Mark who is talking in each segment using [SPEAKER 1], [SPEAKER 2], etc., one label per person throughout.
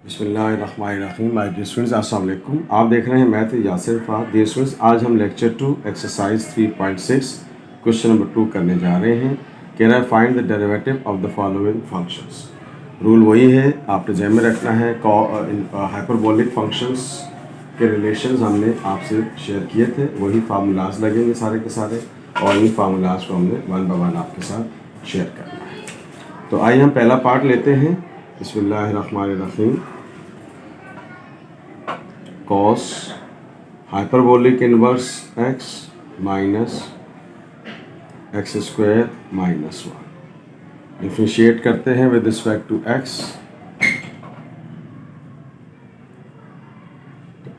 [SPEAKER 1] बिस्मिल्लाहिर्रहमानिर्रहीम। My dear students, अस्सलाम वालेकुम। आप देख रहे हैं मैथ यासिर फाद। डियर स्टूडेंट्स, आज हम लेक्चर 2 एक्सरसाइज 3.6 क्वेश्चन नंबर 2 करने जा रहे हैं। कह रहा है find the derivative of the following functions. Rule वही है, आपने ध्यान में रखना है। हाइपरबोलिक फंक्शंस के रिलेशंस हमने आपसे शेयर किए थे, वही फार्मूलाज लगेंगे सारे के सारे, और इन फार्मूलाज को हमने वन बाय वन आपके साथ शेयर करना है। तो आइए हम पहला पार्ट लेते हैं। बिस्मिल्लाहिर्रहमानिर्रहीम। Cos hyperbolic inverse x minus x square minus 1 differentiate करते हैं with respect to x.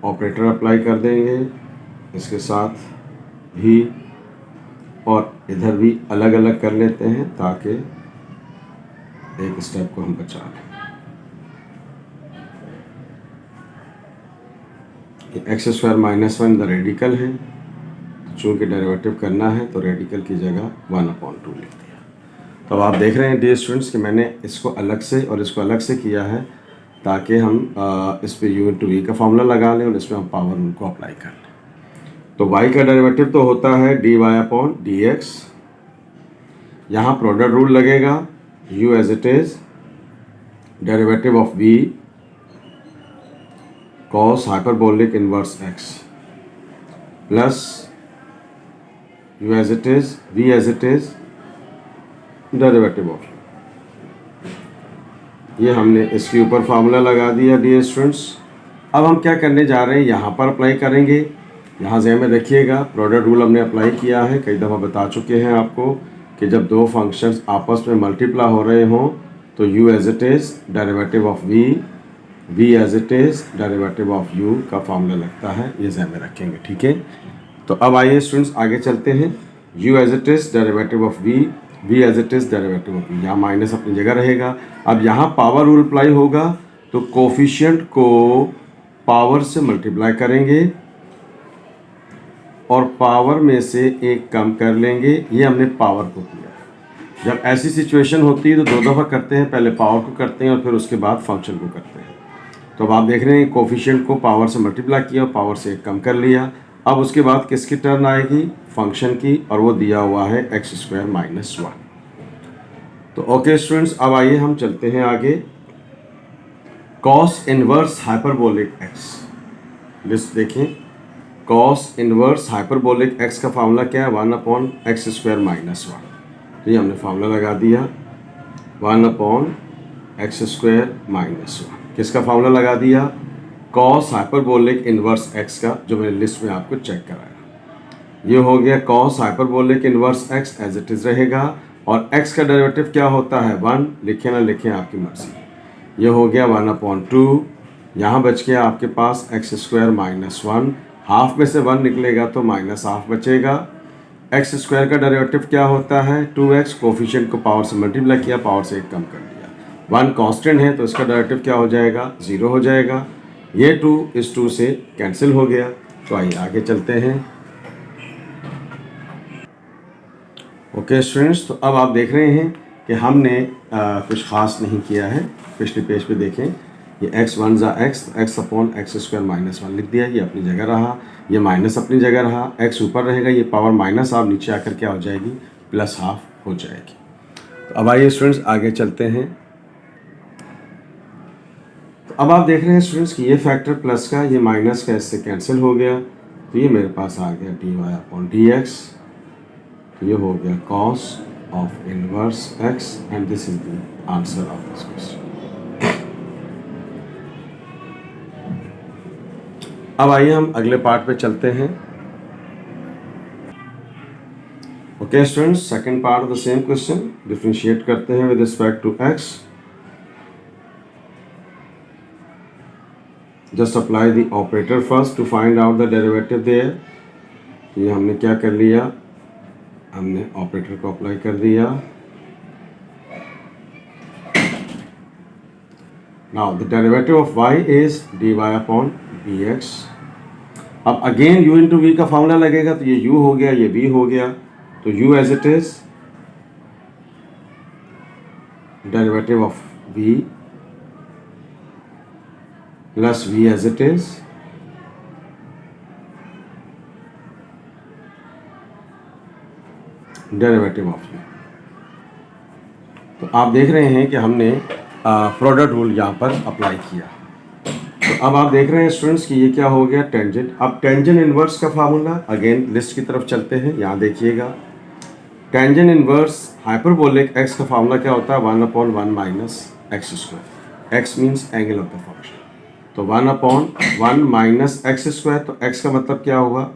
[SPEAKER 1] Operator apply कर देंगे इसके साथ भी, और इधर भी अलग अलग कर लेते हैं ताकि एक स्टेप को हम बचा लें। X square minus 1 the radical है, चूँकि डेरिवेटिव करना है तो रेडिकल की जगह 1/2 लिख दिया। तो अब आप देख रहे हैं डियर स्टूडेंट्स कि मैंने इसको अलग से और इसको अलग से किया है ताकि हम इस पे u इंटू वी का फॉर्मूला लगा लें और इसमें हम पावर उनको अप्लाई कर लें। तो y का डेरिवेटिव तो होता है dy/dx। यहाँ प्रोडक्ट रूल लगेगा, u as it is derivative of v cos hyperbolic inverse x plus u as it is, v as it is, derivative of u। ये हमने इसके ऊपर फार्मूला लगा दिया डियर स्टूडेंट्स। अब हम क्या करने जा रहे हैं, यहाँ पर अप्लाई करेंगे। यहाँ ज़हन में रखिएगा, प्रोडक्ट रूल हमने अप्लाई किया है, कई दफ़ा बता चुके हैं आपको कि जब दो फंक्शंस आपस में मल्टीप्लाई हो रहे हों तो u as it is derivative of v as it is derivative of u का फॉर्मूला लगता है। ये ज़हन में रखेंगे, ठीक है। तो अब आइए स्टूडेंट्स आगे चलते हैं। u as it is derivative of v as it is derivative of v, यहाँ माइनस अपनी जगह रहेगा। अब यहाँ पावर रूल अप्लाई होगा तो कोफिशिएंट को पावर से मल्टीप्लाई करेंगे और पावर में से एक कम कर लेंगे। ये हमने पावर को किया। जब ऐसी सिचुएशन होती है तो दो दफ़ा करते हैं, पहले पावर को करते हैं और फिर उसके बाद फंक्शन को करते हैं। तो अब आप देख रहे हैं कोफिशिएंट को पावर से मल्टीप्लाई किया और पावर से एक कम कर लिया। अब उसके बाद किसकी टर्न आएगी, फंक्शन की, और वो दिया हुआ है एक्स स्क्वायर माइनस 1। तो ओके स्टूडेंट्स, अब आइए हम चलते हैं आगे। Cos inverse hyperbolic x, list देखें। कॉस इनवर्स हाइपरबोलिक एक्स का फार्मूला क्या है, 1/x स्क्वायर माइनस 1। तो ये हमने फार्मूला लगा दिया, 1/x स्क्वायर माइनस 1। किसका फार्मूला लगा दिया, कॉस हाइपरबोलिक इनवर्स एक्स का, जो मैंने लिस्ट में आपको चेक कराया। ये हो गया cos hyperbolic inverse x as it is रहेगा, और एक्स का डेरिवेटिव क्या होता है, 1। लिखें ना लिखें आपकी मर्जी। ये हो गया 1/2। यहाँ बच गया आपके पास एक्स स्क्वायर माइनस 1। हाफ में से 1 निकलेगा तो माइनस हाफ बचेगा। एक्स स्क्वायर का डेरिवेटिव क्या होता है, 2x। कोफिशिएंट को पावर से मल्टीप्लाई किया, पावर से एक कम कर दिया। 1 कांस्टेंट है तो इसका डेरिवेटिव क्या हो जाएगा, 0 हो जाएगा। ये 2 इस 2 से कैंसिल हो गया। तो आइए आगे चलते हैं। ओके स्टूडेंट्स, तो अब आप देख रहे हैं कि हमने कुछ ख़ास नहीं किया है। पिछले पेज पे देखें, ये x1 ज़ा x स्क्वायर माइनस 1 लिख दिया। ये अपनी जगह रहा, ये माइनस अपनी जगह रहा, x ऊपर रहेगा, ये पावर माइनस हाफ नीचे आकर क्या हो जाएगी, प्लस हाफ हो जाएगी। तो अब आइए स्टूडेंट्स आगे चलते हैं। तो अब आप देख रहे हैं स्टूडेंट्स कि ये फैक्टर प्लस का, ये माइनस का इससे कैंसिल हो गया। तो ये मेरे पास आ गया dy/dx। तो ये हो गया cos of inverse x, and this is the answer of this question. अब आइए हम अगले पार्ट पे चलते हैं। Okay students, second part of the same question, differentiate करते हैं with respect to x। Just apply the operator first to find out the derivative there. ये हमने क्या कर लिया, हमने ऑपरेटर को अप्लाई कर दिया। Now the derivative of y is dy/dx। अब अगेन u इंटू वी का फॉर्मूला लगेगा, तो ये u हो गया, ये v हो गया। तो u as it is derivative of v plus v as it is derivative of u। तो आप देख रहे हैं कि हमने प्रोडक्ट रूल यहाँ पर अप्लाई किया। तो अब आप देख रहे हैं स्टूडेंट्स कि ये क्या हो गया, टेंजेंट। अब टेंजेंट इनवर्स का फार्मूला, अगेन लिस्ट की तरफ चलते हैं, यहाँ देखिएगा। टेंजेंट इनवर्स हाइपरबोलिक एक्स का फार्मूला क्या होता है, 1/1 minus x square. X means angle of the function, तो 1/1 माइनस एक्स स्क्वायर, तो एक्स का मतलब क्या होगा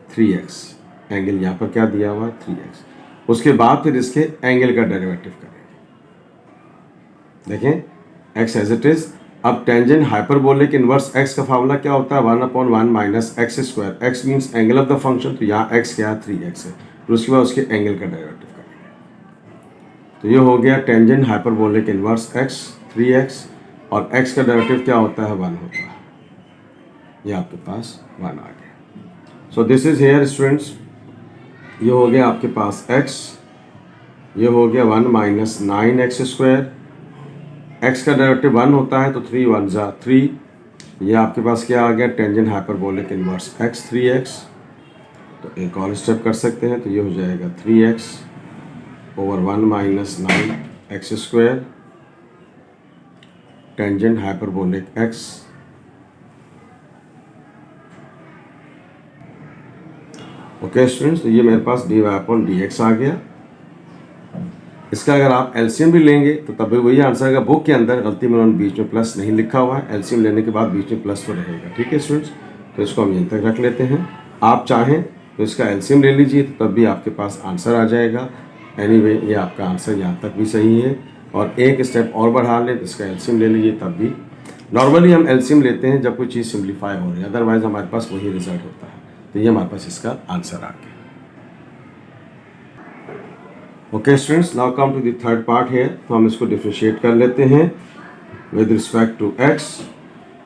[SPEAKER 1] 3x, एंगल यहाँ पर क्या दिया हुआ है 3x। उसके बाद फिर इसके एंगल का डेरिवेटिव करेंगे। देखें x एज इट इज। अब टेंजेंट हाइपरबोलिक इनवर्स x का फार्मूला क्या होता है, 1/1 minus x square. x means angle of the function, तो यहाँ x क्या है 3x है, फिर उसके बाद उसके एंगल का डेरिवेटिव करेंगे। तो ये हो गया tangent hyperbolic inverse x 3x, और x का डेरिवेटिव क्या होता है 1 होता है, ये आपके पास 1 आ गया। सो दिस इज हेयर स्टूडेंट्स, ये हो गया आपके पास x, ये हो गया 1 माइनस 9x स्क्वायर। x का डेरिवेटिव 1 होता है, तो 3 1 जा 3, ये आपके पास क्या आ गया tangent hyperbolic inverse x 3x। तो एक और स्टेप कर सकते हैं, तो ये हो जाएगा 3x over 1 minus 9x square tangent hyperbolic x। Okay students, तो ये मेरे पास dy/dx आ गया। इसका अगर आप एलसीएम भी लेंगे तो तब भी वही आंसर आएगा। बुक के अंदर गलती में उन्होंने बीच में प्लस नहीं लिखा हुआ है, एलसीएम लेने के बाद बीच में प्लस तो रहेगा। ठीक है स्टूडेंट्स, तो इसको हम यहीं तक रख लेते हैं। आप चाहें तो इसका एलसीएम ले लीजिए, तो तब भी आपके पास आंसर आ जाएगा। एनीवे ये आपका आंसर यहाँ तक भी सही है, और एक स्टेप और बढ़ा लें तो इसका एलसीएम ले लीजिए, तब भी। नॉर्मली हम एलसीएम लेते हैं जब कोई चीज़ सिंप्लीफाई हो रही है, अदरवाइज हमारे पास वही रिजल्ट होता है। तो ये हमारे पास इसका आंसर आ गया। Okay students, now come to the third part है। तो हम इसको डिफ्रेंशिएट कर लेते हैं विद रिस्पेक्ट टू x।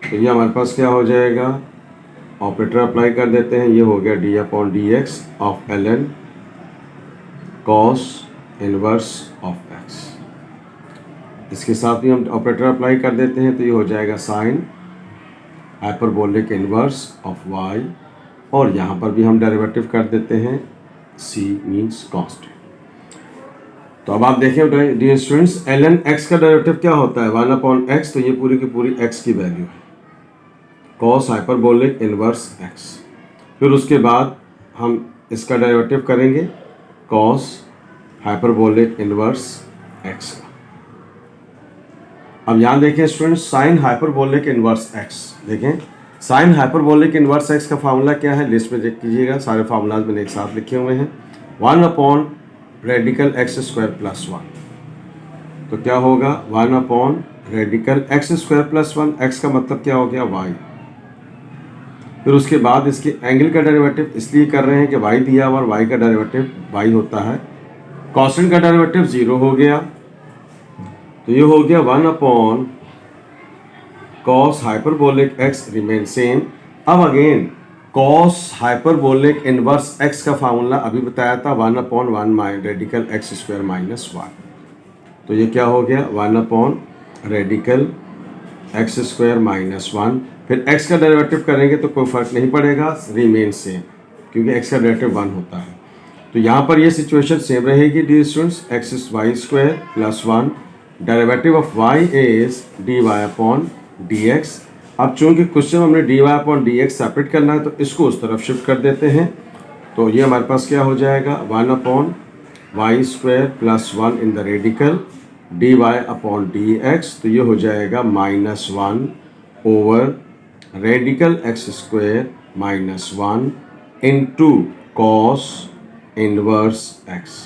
[SPEAKER 1] तो ये हमारे पास क्या हो जाएगा, ऑपरेटर अप्लाई कर देते हैं। ये हो गया d/dx of ln cos inverse of x। इसके साथ भी हम ऑपरेटर अप्लाई कर देते हैं, तो ये हो जाएगा sine hyperbolic inverse of y, और यहाँ पर भी हम डेरिवेटिव कर देते हैं, c मीन्स कांस्टेंट। तो अब आप देखें डियर स्टूडेंट्स, ln x का डेरिवेटिव क्या होता है 1/x, तो ये पूरी की पूरी x की वैल्यू है, cos हाइपरबोलिक इनवर्स x। फिर उसके बाद हम इसका डेरिवेटिव करेंगे cos हाइपरबोलिक इनवर्स x का। अब यहाँ देखें students, sine hyperbolic inverse x। देखें साइन हाइपरबोलिक इनवर्स x का फार्मूला क्या है, लिस्ट में देख कीजिएगा, सारे फार्मूलाज मैंने एक साथ लिखे हुए हैं। 1 रेडिकल एक्स स्क्वायर प्लस 1, तो क्या होगा 1 radical x square plus 1। X का मतलब क्या हो गया y। फिर उसके बाद इसके एंगल का डेरिवेटिव इसलिए कर रहे हैं कि y दिया हुआ और y का डेरिवेटिव y होता है। कॉसेंट का डेरिवेटिव 0 हो गया, तो ये हो गया 1 cos hyperbolic x remain same. अब again cos hyperbolic inverse x का फार्मूला अभी बताया था 1/1 रेडिकल एक्स स्क्वायर माइनस 1। तो ये क्या हो गया 1 रेडिकल एक्स स्क्वायर माइनस 1। फिर x का डेरिवेटिव करेंगे तो कोई फर्क नहीं पड़ेगा, रिमेन सेम, क्योंकि x का डेरिवेटिव 1 होता है। तो यहाँ पर ये सिचुएशन सेम रहेगी dear students, x y square plus 1, derivative of y is dy/dx। अब चूंकि क्वेश्चन हमने dy/dx सेपरेट करना है, तो इसको उस तरफ शिफ्ट कर देते हैं। तो ये हमारे पास क्या हो जाएगा 1/y square plus 1 in the radical dy/dx। तो ये हो जाएगा -1 over radical x square minus 1 into cos inverse x.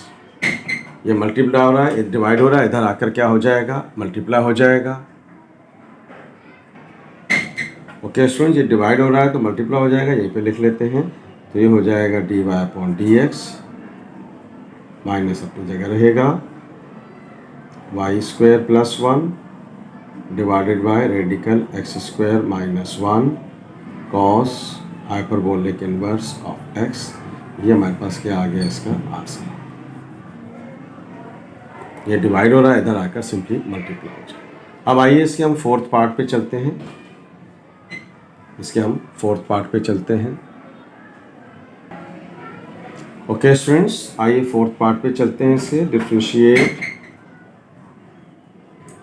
[SPEAKER 1] ये मल्टीप्लाई हो रहा है, ये डिवाइड हो रहा है, इधर आकर क्या हो जाएगा मल्टीप्लाई हो जाएगा। ओके स्टूडेंट्स, ये डिवाइड हो रहा है तो मल्टीप्लाई हो जाएगा, यहीं पे लिख लेते हैं। तो ये हो जाएगा dy/dx, माइनस अपनी जगह रहेगा y square plus 1 divided by radical x square minus 1 cos hyperbolic inverse of x। ये हमारे पास क्या आ गया इसका आंसर। ये डिवाइड हो रहा है, इधर आकर सिंपली मल्टीप्लाई हो जाएगा। अब आइए इसके हम फोर्थ पार्ट पे चलते हैं। इसके हम फोर्थ पार्ट पे चलते हैं। ओके स्टूडेंट्स, आइए फोर्थ पार्ट पे चलते हैं। इससे differentiate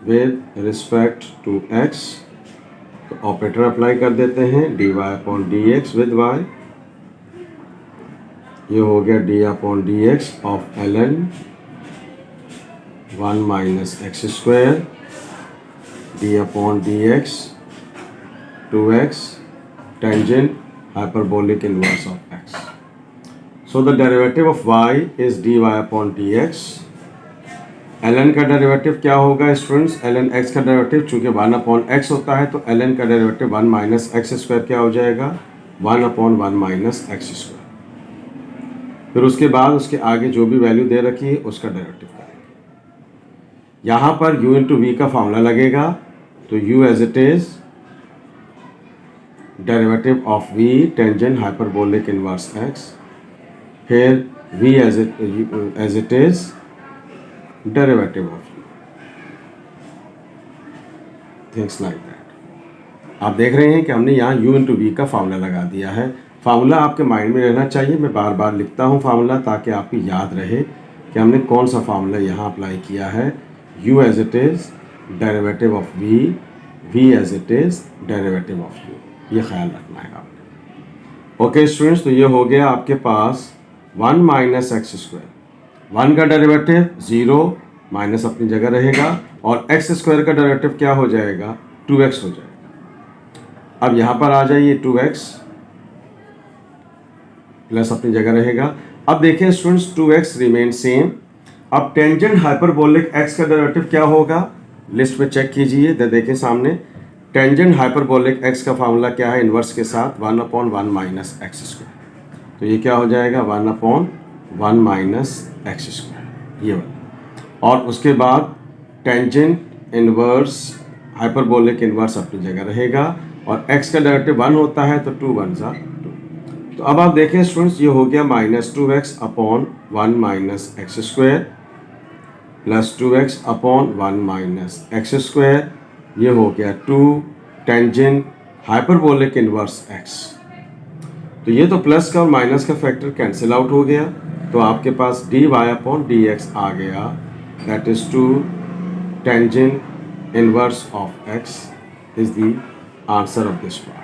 [SPEAKER 1] with respect to x, तो ऑपरेटर अप्लाई कर देते हैं, dy upon d x with y, ये हो गया d upon d x of ln 1 minus x square, d upon d x 2x tangent hyperbolic inverse of x. So the derivative of y is dy upon dx. ln का derivative क्या होगा students? ln x का derivative चूंकि 1 upon x होता है तो ln का derivative 1 minus x square क्या हो जाएगा? 1 अपॉन 1 माइनस एक्स स्क्वायर। फिर उसके बाद उसके आगे जो भी वैल्यू दे रखी है उसका डेरिवेटिव करेंगे। यहाँ पर u इंटू वी का फॉर्मूला लगेगा, तो u as it is derivative of v tangent hyperbolic inverse x, फिर v as it is derivative of u, things like that. आप देख रहे हैं कि हमने यहाँ u इंटू वी का फार्मूला लगा दिया है। फार्मूला आपके माइंड में रहना चाहिए, मैं बार बार लिखता हूँ फार्मूला ताकि आपको याद रहे कि हमने कौन सा फार्मूला यहाँ अप्लाई किया है। u as it is derivative of v, v as it is derivative of u, ये ख्याल रखना है आपने। ओके स्टूडेंट्स, तो ये हो गया आपके पास 1 माइनस एक्स स्क्वायर, 1 का डेरिवेटिव 0 माइनस अपनी जगह रहेगा, और एक्स स्क्वायर का डेरिवेटिव क्या हो जाएगा? 2x हो जाएगा। अब यहाँ पर आ जाइए 2x प्लस अपनी जगह रहेगा। अब देखिए स्टूडेंट्स, 2x रिमेन सेम। अब टेंजेंट हाइपरबोलिक x का डेरिवेटिव क्या होगा? लिस्ट में चेक कीजिए, देखिए सामने टेंजेंट हाइपरबोलिक x का फार्मूला क्या है? इन्वर्स के साथ 1 अपॉन 1 माइनस एक्स स्क्वायर, तो ये क्या हो जाएगा? 1 अपॉन 1 माइनस एक्स स्क्वायर, ये वाला। और उसके बाद टेंजेंट इन्वर्स हाइपरबोलिक इन्वर्स अपनी जगह रहेगा, और x का डेरिवेटिव 1 होता है तो 2 1 सा 2। तो अब आप देखें स्टूडेंट्स, ये हो गया minus 2x upon 1 minus x square plus 2x upon 1 minus x square, ये हो गया 2 टेंजेंट हाइपरबोलिक इनवर्स x। तो ये तो प्लस का और माइनस का फैक्टर कैंसिल आउट हो गया, तो आपके पास dy अपॉन dx आ गया, that is 2 tangent inverse of x is the answer of this part.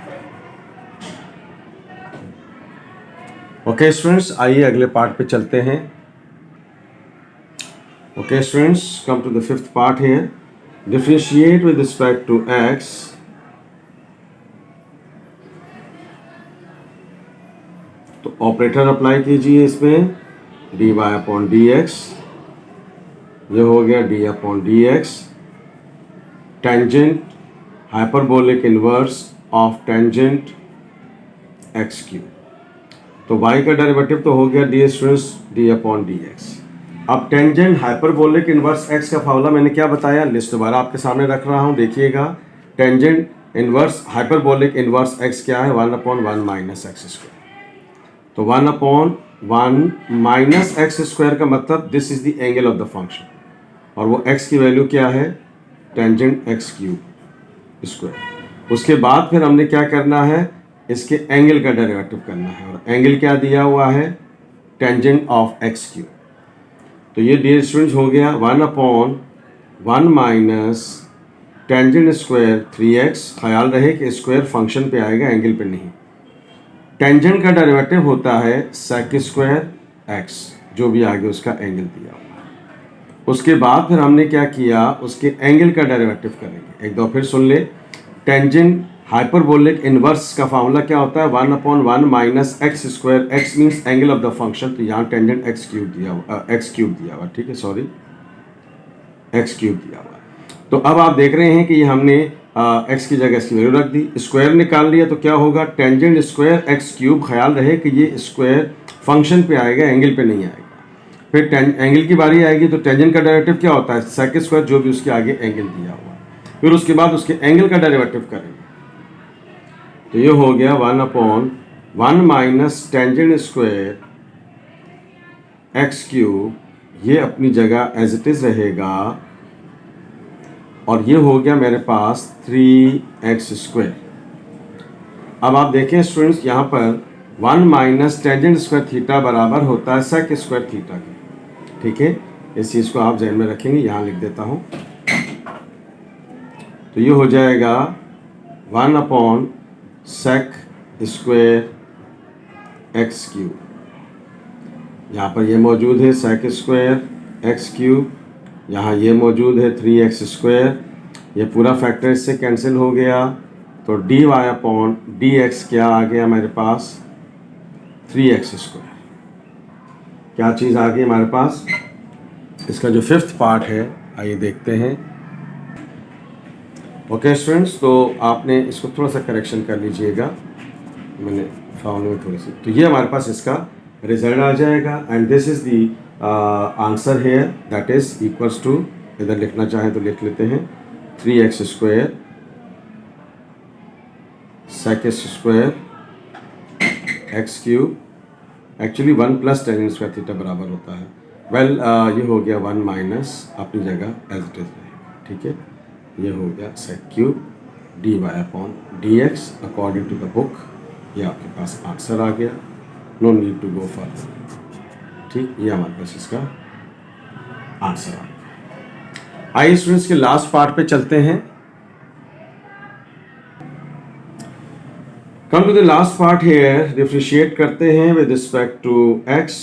[SPEAKER 1] Okay students, आइए अगले पार्ट पे चलते हैं। Okay students, come to the fifth part here. Differentiate with respect to x, तो operator apply कीजिए इसमें, dy अपॉन डी एक्स, ये हो गया d upon d x tangent hyperbolic inverse of tangent x cube. तो y का derivative तो हो गया D students d upon d x. अब टेंजेंट हाइपरबोलिक इनवर्स x का फार्मूला मैंने क्या बताया? लिस्ट दोबारा आपके सामने रख रहा हूँ, देखिएगा। Tangent inverse hyperbolic inverse x क्या है? 1 अपॉन 1 माइनस एक्स स्क्वायर। तो 1 अपॉन 1 माइनस एक्स स्क्वायर का मतलब this is the angle of the function, और वो x की वैल्यू क्या है? Tangent x cube square. उसके बाद फिर हमने क्या करना है? इसके एंगल का डेरिवेटिव करना है, और एंगल क्या दिया हुआ है? Tangent of x cube. तो ये डियर स्टूडेंट्स हो गया 1 upon 1 minus tangent square 3x। ख्याल रहे कि स्क्वायर फंक्शन पे आएगा, एंगल पे नहीं। टेंजेंट का डेरिवेटिव होता है सेक स्क्वायर x, जो भी आगे उसका एंगल दिया हुआ है। उसके बाद फिर हमने क्या किया? उसके एंगल का डेरिवेटिव करेंगे। एक दो फिर सुन ले, टेंजेंट हाइपरबोलिक इनवर्स का फार्मूला क्या होता है? 1 upon 1 minus x square, x means angle of the function, तो यहाँ टेंजेंट एक्स क्यूब दिया हुआ, ठीक है, सॉरी एक्स क्यूब दिया हुआ। तो अब आप देख रहे हैं कि ये हमने एक्स की जगह इसकी वैल्यू रख दी, स्क्वायर निकाल लिया, तो क्या होगा? Tangent square x cube. ख्याल रहे कि ये स्क्वायर फंक्शन पे आएगा, एंगल पे नहीं आएगा। फिर एंगल की बारी आएगी तो टेंजेंट का डेरिवेटिव क्या होता है? सेक स्क्वायर, जो भी उसके आगे एंगल दिया हुआ। फिर उसके बाद उसके एंगल का डेरिवेटिव करेंगे, तो ये हो गया 1 upon 1 minus tangent square x cube, ये अपनी जगह एज इट इज रहेगा, और ये हो गया मेरे पास 3x स्क्वायर। अब आप देखें स्टूडेंट्स, यहाँ पर 1 माइनस टेंजेंट स्क्वायर थीटा बराबर होता है सेक स्क्वायर थीटा के। ठीक है, इस चीज़ को आप जहन में रखेंगे, यहाँ लिख देता हूँ। तो ये हो जाएगा 1 upon sec square x cube. यहाँ पर ये मौजूद है सेक स्क्वायर एक्स क्यूब, यहाँ ये मौजूद है 3x स्क्वायर, ये पूरा फैक्टर इससे कैंसिल हो गया। तो dy अपॉन dx क्या आ गया हमारे पास, 3x स्क्वायर। क्या चीज़ आ गई हमारे पास, इसका जो फिफ्थ पार्ट है आइए देखते हैं। ओके स्टूडेंट्स, तो आपने इसको थोड़ा सा करेक्शन कर लीजिएगा, मैंने फॉर्मूले में थोड़ी सी, तो ये हमारे पास इसका रिजल्ट आ जाएगा। And this is the answer here, that is equals to, इधर लिखना चाहें तो लिख लेते हैं, 3x square sec square x cube, actually 1 plus tangent square theta बराबर होता है। वेल ये हो गया 1 माइनस अपनी जगह एज इट इज है। ठीक है, ये हो गया sec cube dy upon dx according to the book. ये आपके पास आंसर आ गया, no need to go further. ठीक, ये हमारे पास इसका आंसर आ गया। आइए स्टूडेंट्स के लास्ट पार्ट पे चलते हैं। Come to the last part here, differentiate करते हैं विद रिस्पेक्ट टू x।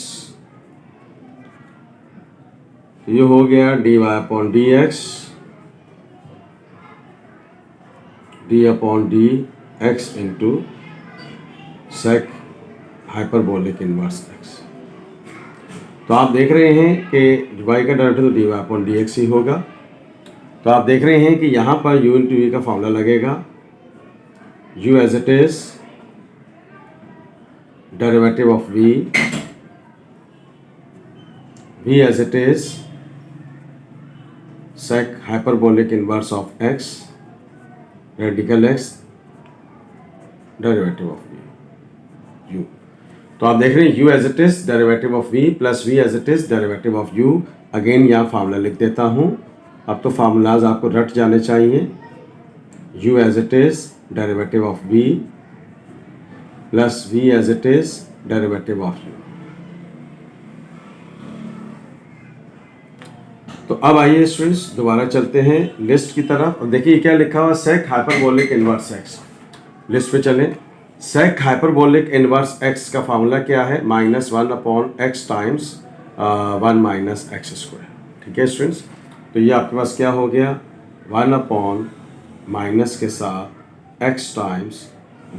[SPEAKER 1] ये हो गया dy upon dx, d upon d x into sec hyperbolic inverse x। तो आप देख रहे हैं कि y का डेरिवेटिव तो dy अपॉन dx ही होगा। तो आप देख रहे हैं कि यहाँ पर u इंटू v का फॉर्मूला लगेगा, u as it is derivative of v, v as it is sec hyperbolic inverse of x, radical x, derivative of v u। तो आप देख रहे हैं u as it is derivative of v plus v as it is derivative of u। Again यहाँ formula लिख देता हूँ, अब तो फार्मूलाज आपको रट जाने चाहिए। u as it is derivative of v plus v as it is derivative of u। तो अब आइए स्टूडेंट्स दोबारा चलते हैं लिस्ट की तरफ। और देखिए क्या लिखा हुआ, sec hyperbolic inverse x। List पे चलें। सेक हाइपरबोलिक इनवर्स x का फार्मूला क्या है, -1 upon x times 1 minus x square. ठीक है स्टूडेंट्स, तो ये आपके पास क्या हो गया, 1 अपॉन माइनस के साथ x times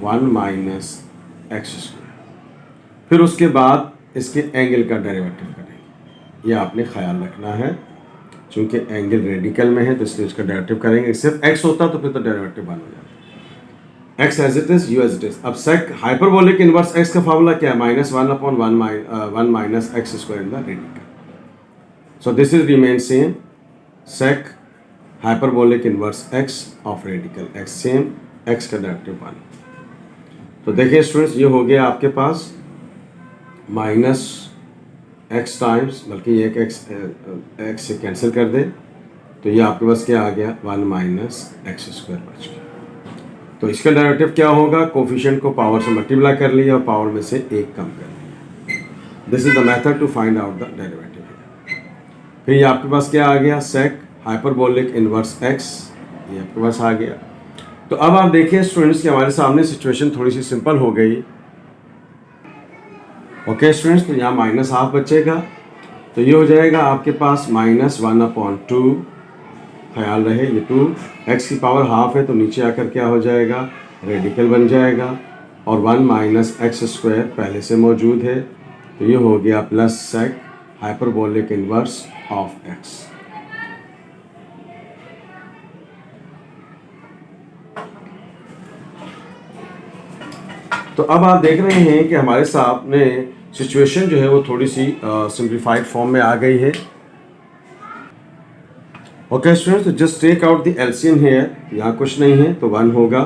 [SPEAKER 1] 1 minus x square. फिर उसके बाद इसके एंगल का डेरिवेटिव करेंगे, ये आपने ख्याल रखना है, चूंकि एंगल रेडिकल में है तो इसलिए इसका डेरिवेटिव करेंगे। सिर्फ x होता तो फिर तो डेरिवेटिव 1 हो जाता। x as it is, u as it is. अब सेक हाइपरबोलिक इनवर्स x का फार्मूला क्या है, -1 upon 1 minus x square in the radical. So this is remain same, sec hyperbolic inverse x of radical x, same x का derivative 1। तो देखिए students, ये हो गया आपके पास माइनस एक्स टाइम्स, बल्कि एक एक्स से कैंसिल कर दे तो ये आपके पास क्या आ गया, 1 माइनस एक्स स्क्वायर बच गया। तो इसका डेरिवेटिव क्या होगा, कोफिशिएंट को पावर से मल्टीप्लाई कर लिया और पावर में से 1 कम कर लिया। This is the method to find out the derivative. फिर ये आपके पास क्या आ गया, सेक हाइपरबोलिक इनवर्स एक्स, ये आपके पास आ गया। तो अब आप देखिए स्टूडेंट्स कि हमारे सामने सिचुएशन थोड़ी सी सिंपल हो गई। ओके स्टूडेंट्स, तो यहाँ -1/2 बचेगा, तो ये हो जाएगा आपके पास -1 अपॉन 2। ख्याल रहे ये 2 x की पावर हाफ है तो नीचे आकर क्या हो जाएगा, रेडिकल बन जाएगा। और 1 माइनस एक्स स्क्वायर पहले से मौजूद है, तो ये हो गया plus sec hyperbolic inverse of x। तो अब आप देख रहे हैं कि हमारे सामने सिचुएशन जो है वो थोड़ी सी सिंप्लीफाइड फॉर्म में आ गई है। ओके स्टूडेंट्स, तो just take out the LCM here, यहाँ कुछ नहीं है तो 1 होगा।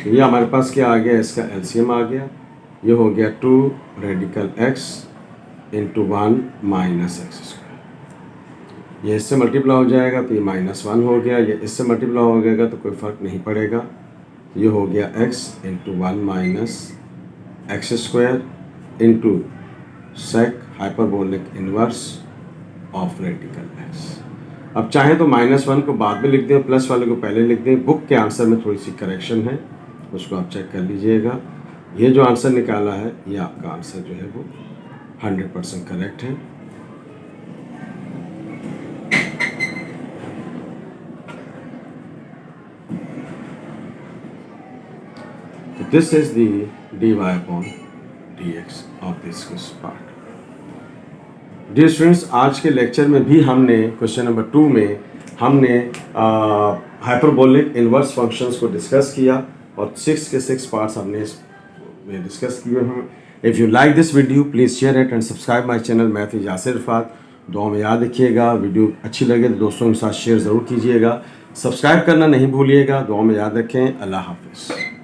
[SPEAKER 1] ये हमारे पास क्या आ गया, इसका एलसीएम आ गया, ये हो गया 2 radical x into 1 minus x square. ये इससे मल्टीप्लाई हो जाएगा तो ये -1 हो गया, ये इससे मल्टीप्लाई हो जाएगा तो कोई फ़र्क नहीं पड़ेगा। ये हो गया x into 1 minus x square into sec hyperbolic inverse of radical x। अब चाहें तो -1 को बाद में लिख दें, प्लस वाले को पहले लिख दें। बुक के आंसर में थोड़ी सी करेक्शन है, उसको आप चेक कर लीजिएगा। ये जो आंसर निकाला है ये आपका आंसर जो है वो 100% करेक्ट है। तो this is the dy upon dx of this part. Dear students, आज के लेक्चर में भी हमने क्वेश्चन नंबर 2 में हमने हाइपरबोलिक इनवर्स फंक्शंस को डिस्कस किया और 6 के 6 पार्ट्स हमने इसमें डिस्कस किए हैं। If you like this video please share it and subscribe my channel math with Yasir Irfat. दुआ में याद रखिएगा, वीडियो अच्छी लगे तो दोस्तों के साथ शेयर ज़रूर कीजिएगा, सब्सक्राइब करना नहीं भूलिएगा। दुआ में याद रखें। अल्लाह हाफिज़।